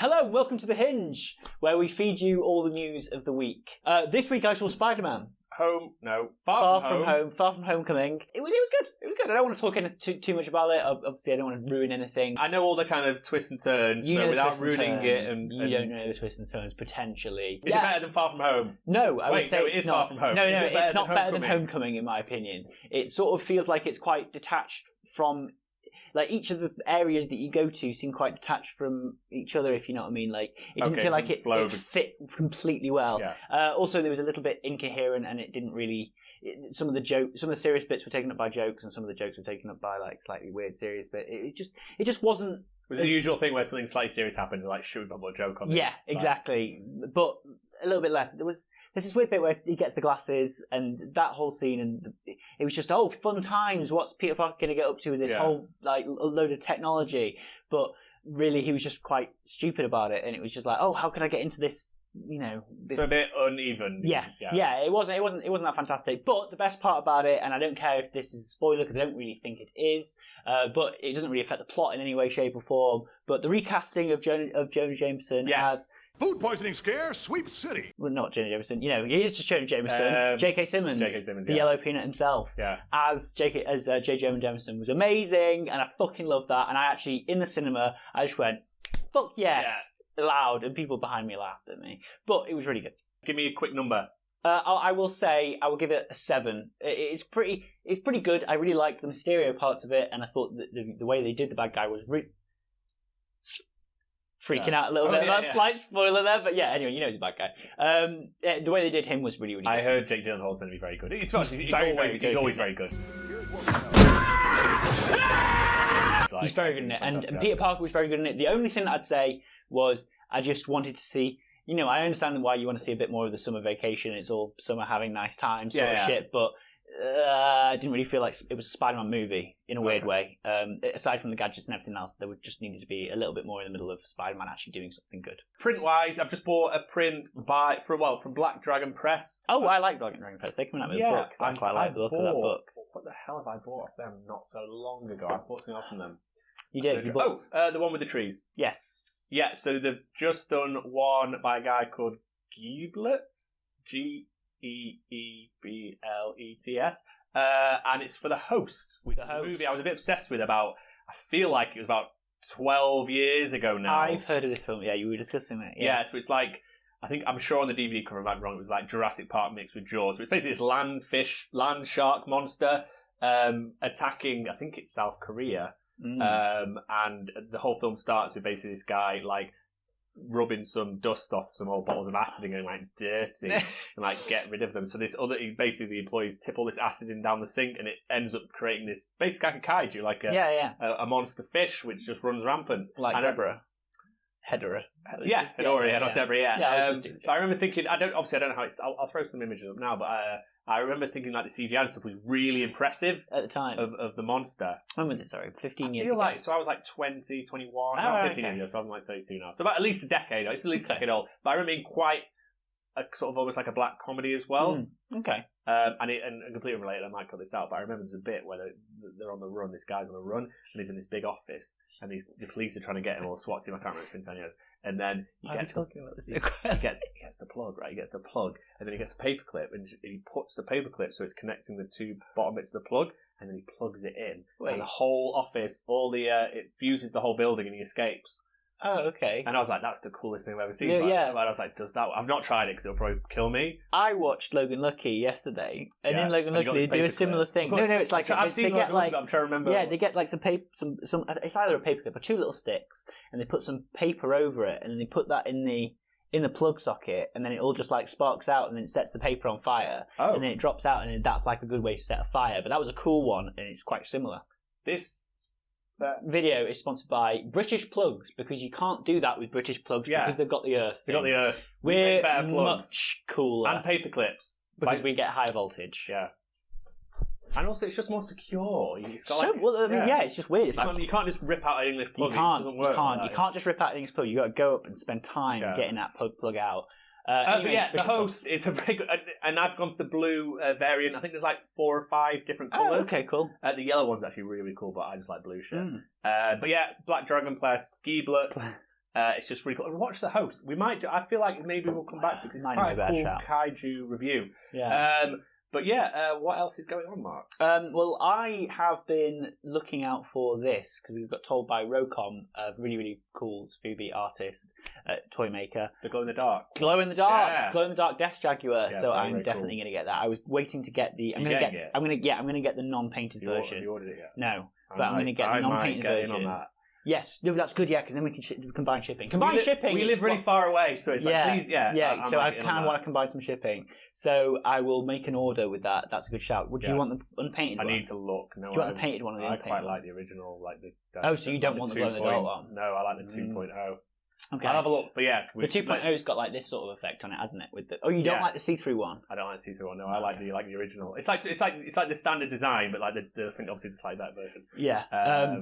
Hello, welcome to The Hinge, where we feed you all the news of the week. This week I saw Spider-Man. Far from home. Far from Homecoming. It was good. It was good. I don't want to talk too much about it. Obviously, I don't want to ruin anything. I know all the kind of twists and turns, You know without ruining it. You don't know the twists and turns, potentially. Is it better than Far From Home? No, I would say it is Far From Home. No, it's not better than Homecoming, in my opinion. It sort of feels like it's quite detached from... Like, each of the areas that you go to seem quite detached from each other, if you know what I mean. Like, it didn't feel like it fit completely well. Yeah. Also, there was a little bit incoherent, and it didn't really... Some of the serious bits were taken up by jokes, and some of the jokes were taken up by, like, slightly weird serious bits. It just wasn't... It was the usual thing where something slightly serious happens, and like, should we put a joke on this? Yeah, exactly. But a little bit less. There's this weird bit where he gets the glasses, and that whole scene, and it was just, fun times. What's Peter Parker going to get up to with this whole like load of technology? But really, he was just quite stupid about it, and it was just like, how can I get into this? You know, so a bit uneven. Yes, yeah. It wasn't that fantastic. But the best part about it, and I don't care if this is a spoiler because I don't really think it is, but it doesn't really affect the plot in any way, shape, or form. But the recasting of Jonah Jameson as food poisoning scare, Sweep City. Well, not Jonah Jameson. You know, he is just Jonah Jameson. J.K. Simmons, the Yellow Peanut himself, as J. Jonah Jameson was amazing, and I fucking love that. And I actually, in the cinema, I just went, "Fuck yes!" loud, and people behind me laughed at me. But it was really good. Give me a quick number. I will say I will give it a 7. It's pretty good. I really liked the Mysterio parts of it, and I thought that the way they did the bad guy was freaking out a little bit. That's slight spoiler there, but yeah. Anyway, you know he's a bad guy. The way they did him was really, really good. I heard Jake Gyllenhaal's going to be very good. He's always very good. He's very good in it, and Peter Parker was very good in it. The only thing that I'd say was I just wanted to see. You know, I understand why you want to see a bit more of the summer vacation. It's all summer having nice time sort of shit, but I didn't really feel like it was a Spider-Man movie in a weird way. Aside from the gadgets and everything else, there would just needed to be a little bit more in the middle of Spider-Man actually doing something good. Print-wise, I've just bought a print from Black Dragon Press. Oh, I like Black Dragon Press. They come out with a book. I quite like the look of that book. What the hell have I bought off them not so long ago? I bought something else from them. You did? The one with the trees. Yes. Yeah, so they've just done one by a guy called Geeblets. Geeblets. And it's for The Host, which is a movie I was a bit obsessed with I feel like it was about 12 years ago now. I've heard of this film. Yeah, you were discussing it. Yeah, so it's like, I'm sure on the DVD cover, if I'm wrong, it was like Jurassic Park mixed with Jaws. So it's basically this land shark monster attacking, I think it's South Korea. And the whole film starts with basically this guy like rubbing some dust off some old bottles of acid and going like dirty and like get rid of them. So basically the employees tip all this acid in down the sink, and it ends up creating this basically like a kaiju, like a monster fish which just runs rampant, like Deborah. Hedorah. Yeah, Hedorah, not Deborah. Yeah. I remember thinking, I don't know how it's. I'll throw some images up now, but I remember thinking like the CGI and stuff was really impressive at the time of the monster. When was it? Sorry, 15 years I feel ago. like so I was like 20, 21, not 15 years ago, so I'm like 32 now. So about at least a decade. It's at least a decade old. But I remember being quite a sort of almost like a black comedy as well. Okay. And completely related, I might cut this out, but I remember there's a bit where they're on the run. This guy's on the run, and he's in this big office, and the police are trying to get him, or SWAT team. I can't remember. It's been 10 years. And then he gets the plug, right? He gets the plug, and then he gets a paperclip, and he puts the paperclip so it's connecting the two bottom bits of the plug, and then he plugs it in. And the whole office, it fuses the whole building, and he escapes. Oh, okay. And I was like, that's the coolest thing I've ever seen. Yeah. But I was like, does that? I've not tried it because it'll probably kill me. I watched Logan Lucky yesterday, and in Logan Lucky they do a similar thing. No, it's like I've seen Logan Lucky, but I'm trying to remember. Yeah, they get like some paper, some. It's either a paper clip or two little sticks, and they put some paper over it, and then they put that in the plug socket, and then it all just like sparks out, and then it sets the paper on fire, and then it drops out, and that's like a good way to set a fire. But that was a cool one, and it's quite similar. This video is sponsored by British Plugs, because you can't do that with British Plugs because they've got the Earth. They've got the Earth. We're much cooler. And paper clips. Because we get high voltage. Yeah. And also, it's just more secure. It's just weird. It's you can't just rip out an English plug. You can't. It doesn't work. You can't just rip out an English plug. You've got to go up and spend time getting that plug out. Anyway, The Host is a very good, and I've gone for the blue variant. I think there's like 4 or 5 different colours. Oh, okay, cool. The yellow one's actually really, really cool, but I just like blue shit. But yeah, Black Dragon Press, Geeblets, It's just really cool. And watch the host. We might do. I feel like maybe we'll come back to it because it's quite a cool kaiju review. Yeah. But yeah, what else is going on, Mark? Well, I have been looking out for this because we got told by Rocom, a really, really cool Spoobie artist, toy maker. The glow in the dark. Glow in the dark Death Jaguar. Yeah, so I'm definitely going to get that. I was waiting to get the. I'm going to get the non-painted version. Have you ordered it yet? No, but I'm going to get the non-painted version. In on that. Yes, no, that's good. Yeah, because then we can combine shipping. Shipping. We live really far away, so it's like, please, yeah. So I kind of want to combine some shipping. So I will make an order with that. That's a good shout. Would you want the unpainted one? I need to look. No, do you want the painted one or the unpainted one? I quite like the original, like the. Oh, so you don't want the glow in the dark one? No, I like the 2.0. Okay. I'll have a look, but yeah. The 2.0's got like this sort of effect on it, hasn't it? You don't like the see-through one? I don't like the see-through one. No, I like the original. It's like the standard design, but like the I think obviously the slide back version. Yeah,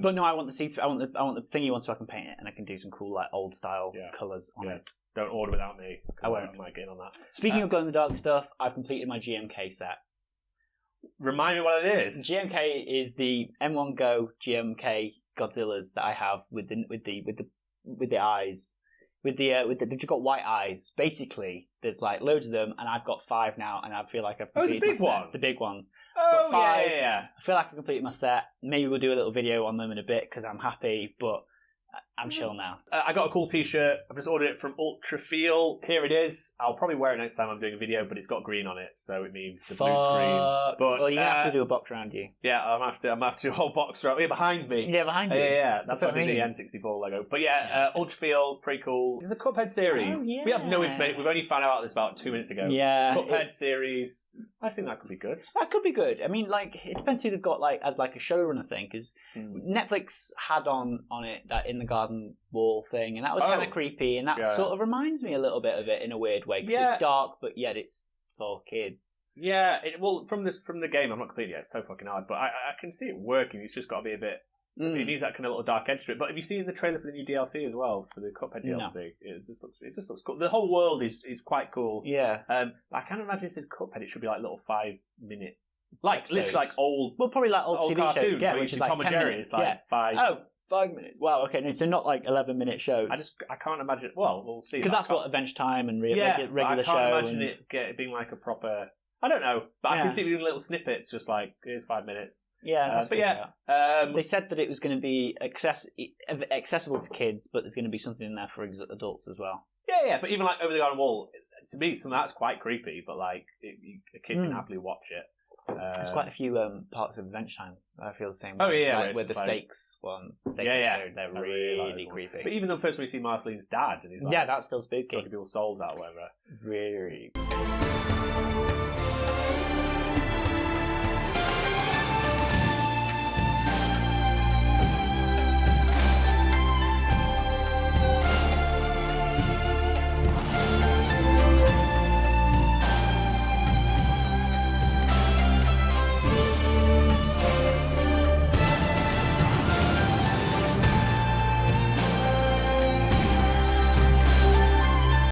but no, I want the see-through. I want the thingy one so I can paint it and I can do some cool like old style colours on it. Don't order without me. I won't. I might get in on that. Speaking of glow in the dark stuff, I've completed my GMK set. Remind me what it is. GMK is the M1 Go GMK Godzillas that I have with the eyes. They've just got white eyes. Basically, there's like loads of them, and I've got 5 now, and I feel like I've completed the big ones. The big ones. Oh, five. yeah. I feel like I completed my set. Maybe we'll do a little video on them in a bit because I'm happy, but I'm chill now. I got a cool t-shirt. I've just ordered it from Ultra Feel. Here it is. I'll probably wear it next time I'm doing a video, but it's got green on it, so it means the blue screen. But well, you have to do a box around you. Yeah, I'm gonna have to do a whole box around. Yeah, behind me. Yeah, behind you. Yeah. That's what I mean. The N64 logo. But yeah, Ultra Feel, pretty cool. It's a Cuphead series. Oh, yeah. We have no information. We've only found out about this about 2 minutes ago. Yeah. Cuphead series. I think that could be good. That could be good. I mean, like, it depends who they've got like as like a showrunner thing, because Netflix had on it that In the Garden Wall thing, and that was kind of creepy, and that sort of reminds me a little bit of it in a weird way, because it's dark, but yet it's for kids. Yeah, from the game, I'm not completely yet. It's so fucking hard, but I can see it working. It's just got to be a bit. It needs that kind of little dark edge to it. But have you seen the trailer for the new DLC as well, for the Cuphead DLC? No. It just looks cool. The whole world is quite cool. Yeah. I can't imagine it's in Cuphead. It should be like little 5-minute, like episodes. Literally like old. Well, probably like old TV cartoons. Shows. Yeah, which is like Tom and Jerry. It's like 5. Oh. 5 minutes. Wow. Okay. No, so not like 11-minute shows. I can't imagine. Well, we'll see. Because that's what Adventure Time and regular show. I can't imagine it being like a proper. I don't know, but I can see doing little snippets, just like here's 5 minutes. Yeah, but yeah, they said that it was going to be accessible to kids, but there's going to be something in there for adults as well. Yeah. But even like Over the Garden Wall, to me, some of that's quite creepy. But like a kid can happily watch it. There's quite a few parts of Adventure Time I feel the same way. Oh yeah, like, with the stakes ones. The stakes episode, they're really creepy. But even the first one you see Marceline's dad, and he's like, that's still spooky. Sucking people's souls out, or whatever. Really.